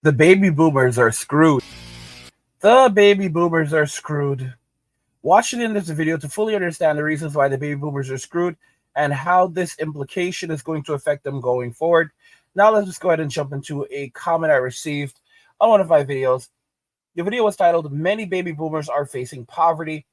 The baby boomers are screwed. The baby boomers are screwed. Watch it in this video to fully understand the reasons why the baby boomers are screwed and how this implication is going to affect them going forward. Now let's just go ahead and jump into a comment I received on one of my videos. The video was titled, "Many Baby Boomers Are Facing Poverty."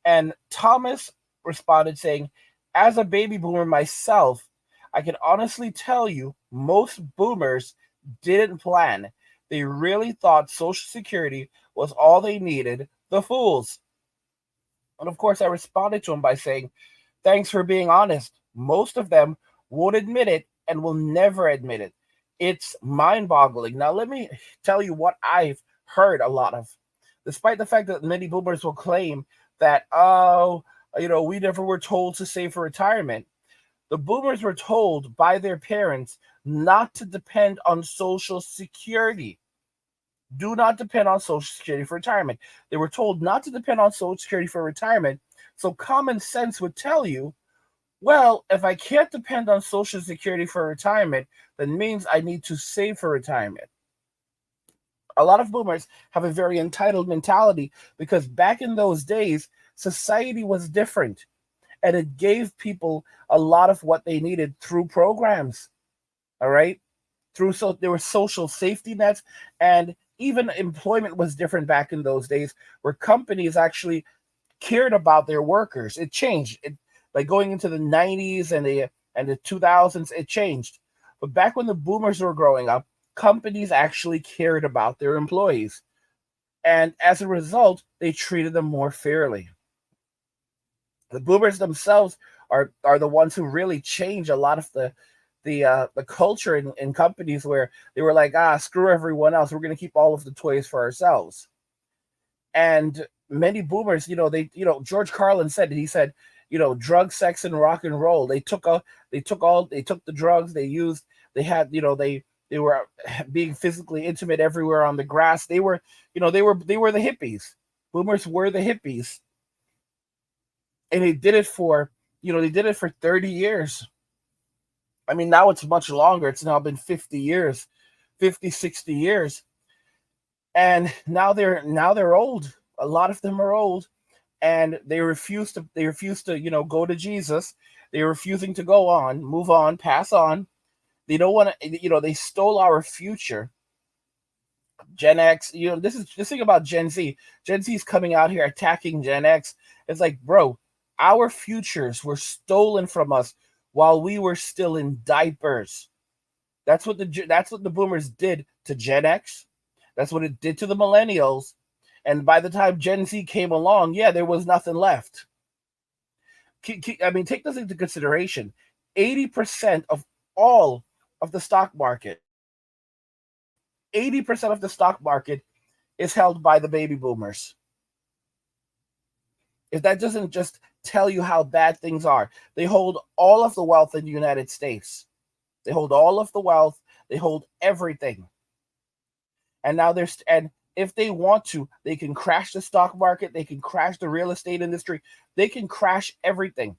And Thomas responded saying, "As a baby boomer myself, I can honestly tell you most boomers didn't plan. They really thought Social Security was all they needed. The fools." And of course, I responded to him by saying, "Thanks for being honest. Most of them won't admit it and will never admit it. It's mind boggling." Now, let me tell you what I've heard a lot of. Despite the fact that many boomers will claim that, we never were told to save for retirement, the boomers were told by their parents not to depend on Social Security. Do not depend on Social Security for retirement. They were told not to depend on Social Security for retirement. So common sense would tell you, well, if I can't depend on Social Security for retirement, then means I need to save for retirement. A lot of boomers have a very entitled mentality because back in those days, society was different and it gave people a lot of what they needed through programs. All right. There were social safety nets, and even employment was different back in those days where companies actually cared about their workers. It changed. Like going into the 90s and the 2000s, it changed. But back when the boomers were growing up, companies actually cared about their employees. And as a result, they treated them more fairly. The boomers themselves are the ones who really change a lot of the culture in companies where they were like, screw everyone else. We're going to keep all of the toys for ourselves. And many boomers, George Carlin said, he said, drug, sex, and rock and roll. They took the drugs they had, they were being physically intimate everywhere on the grass. They were the hippies. Boomers were the hippies. And they did it for 30 years. I mean, now it's much longer. It's now been 50 years, 50, 60 years. And now they're old. A lot of them are old, and they refuse to go to Jesus. They're refusing to go on, move on, pass on. They don't want to, they stole our future. Gen X, this is the thing about Gen Z. Gen Z is coming out here attacking Gen X. It's like, bro, our futures were stolen from us while we were still in diapers. That's what the boomers did to Gen X. That's what it did to the millennials. And by the time Gen Z came along, there was nothing left. I mean, take this into consideration. 80% of all of the stock market, 80% of the stock market is held by the baby boomers. If that doesn't just tell you how bad things are, they hold all of the wealth in the United States. They hold all of the wealth. They hold everything. And now and if they want to, they can crash the stock market. They can crash the real estate industry. They can crash everything.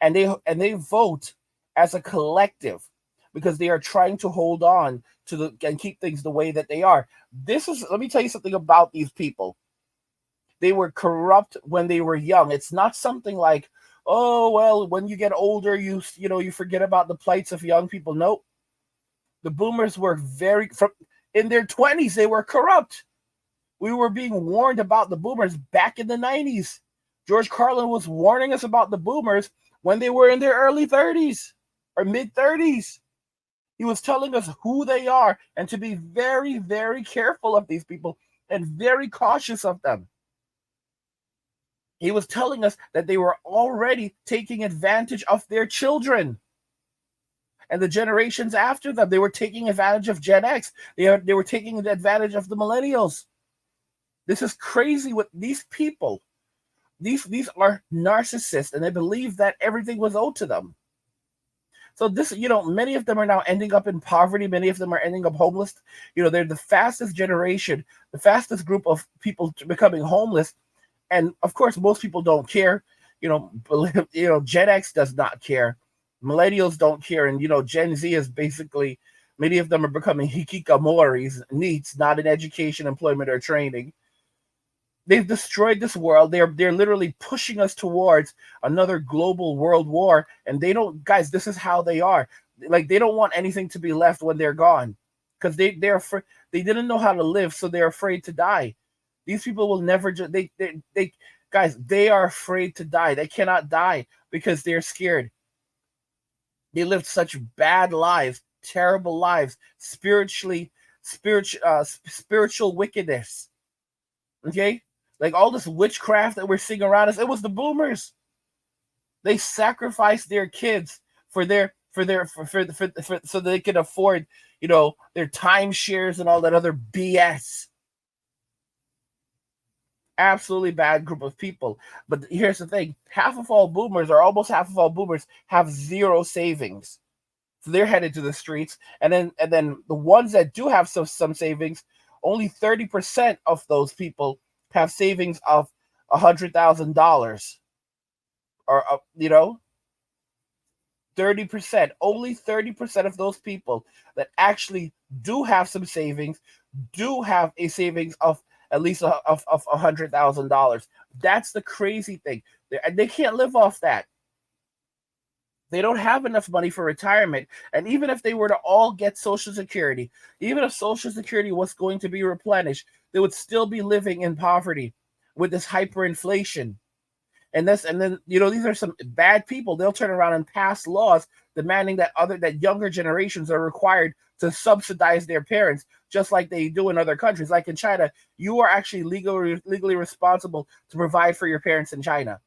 And they vote as a collective because they are trying to hold on to and keep things the way that they are. Let me tell you something about these people. They were corrupt when they were young. It's not something like, oh, well, when you get older, you forget about the plights of young people. Nope. The boomers were in their 20s, they were corrupt. We were being warned about the boomers back in the 90s. George Carlin was warning us about the boomers when they were in their early 30s or mid 30s. He was telling us who they are and to be very, very careful of these people and very cautious of them. He was telling us that they were already taking advantage of their children and the generations after them. They were taking advantage of Gen X. They were taking advantage of the millennials. This is crazy with these people. These are narcissists, and they believe that everything was owed to them. So many of them are now ending up in poverty. Many of them are ending up homeless. They're the fastest generation, the fastest group of people becoming homeless. And of course, most people don't care. Gen X does not care. Millennials don't care. And, Gen Z is basically Many of them are becoming hikikomoris, neets, not in education, employment, or training. They've destroyed this world. They're literally pushing us towards another global world war. And they don't, guys. This is how they are. Like they don't want anything to be left when they're gone, because they didn't know how to live, so they're afraid to die. These people will never. They guys. They are afraid to die. They cannot die because they're scared. They lived such bad lives, terrible lives, spiritual wickedness. Okay, like all this witchcraft that we're seeing around us, it was the boomers. They sacrificed their kids for so they could afford, their timeshares and all that other BS. Absolutely bad group of people. But here's the thing: almost half of all boomers, have zero savings. So they're headed to the streets, and then the ones that do have some savings, only 30% of those people have savings of $100,000, or 30%. Only 30% of those people that actually do have some savings do have a savings of at least of $100,000. That's the crazy thing. They can't live off that. They don't have enough money for retirement. And even if they were to all get Social Security, even if Social Security was going to be replenished, they would still be living in poverty with this hyperinflation. And then these are some bad people. They'll turn around and pass laws demanding that younger generations are required to subsidize their parents, just like they do in other countries. Like in China, you are actually legally responsible to provide for your parents in China.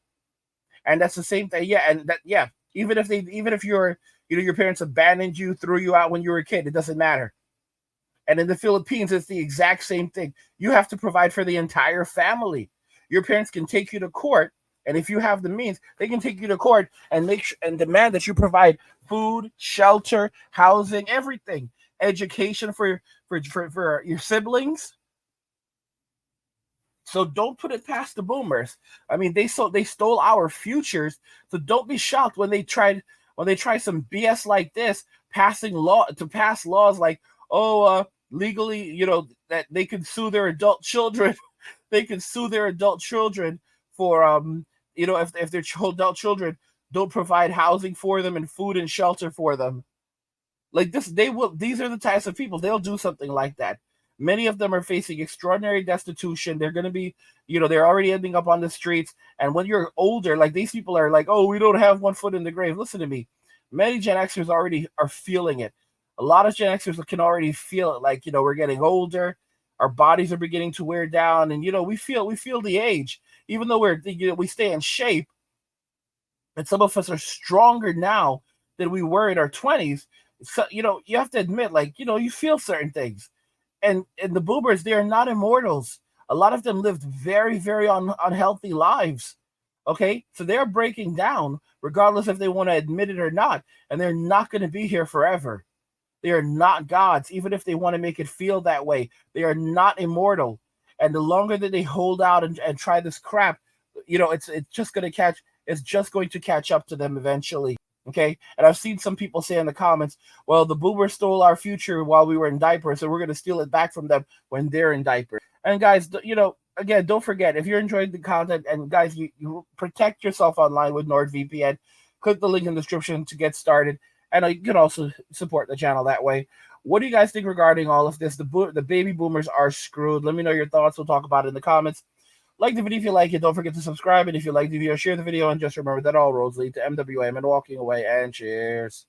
And that's the same thing. Yeah, and that yeah, even if your parents abandoned you, threw you out when you were a kid, it doesn't matter. And in the Philippines, it's the exact same thing. You have to provide for the entire family. Your parents can take you to court, and if you have the means, they can take you to court and and demand that you provide food, shelter, housing, everything, education for your siblings. So don't put it past the boomers. I mean, they stole our futures. So don't be shocked when they try some BS like this, pass laws like, legally, that they can sue their adult children. They can sue their adult children for if their adult children don't provide housing for them and food and shelter for them. Like this, these are the types of people, they'll do something like that. Many of them are facing extraordinary destitution. They're going to be, they're already ending up on the streets. And when you're older, like these people are like, oh, we don't have one foot in the grave. Listen to me. Many Gen Xers already are feeling it. A lot of Gen Xers can already feel it. Like, we're getting older. Our bodies are beginning to wear down. And, we feel the age, even though we stay in shape. And some of us are stronger now than we were in our 20s. So, you have to admit, like, you feel certain things. And the boomers, they are not immortals. A lot of them lived very, very unhealthy lives. Okay, so they're breaking down, regardless if they want to admit it or not, and they're not going to be here forever. They are not gods, even if they want to make it feel that way. They are not immortal, and the longer that they hold out and try this crap, it's just going to catch up to them eventually. Okay, and I've seen some people say in the comments, well, the boomers stole our future while we were in diapers, so we're going to steal it back from them when they're in diapers. And guys, again, don't forget, if you're enjoying the content, and guys, you protect yourself online with NordVPN, click the link in the description to get started, and you can also support the channel that way. What do you guys think regarding all of this? The baby boomers are screwed. Let me know your thoughts. We'll talk about it in the comments. Like the video if you like it. Don't forget to subscribe. And if you like the video, share the video. And just remember that all roads lead to MWM and walking away. And cheers.